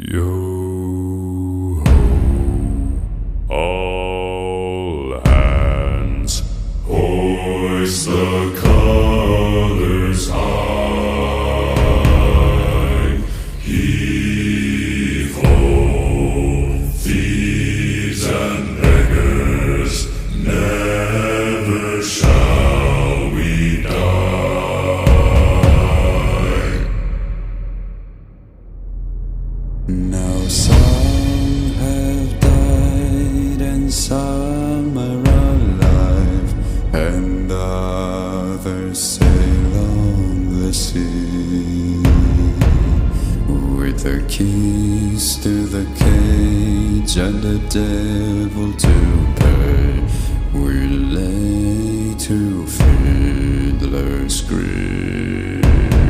Yo ho, all hands, hoist the colors high. Heave ho, thieves and beggars, never shall we die. Now some have died and some are alive, and others sail on the sea. With the keys to the cage and the devil to pay, we lay to fiddler's grave.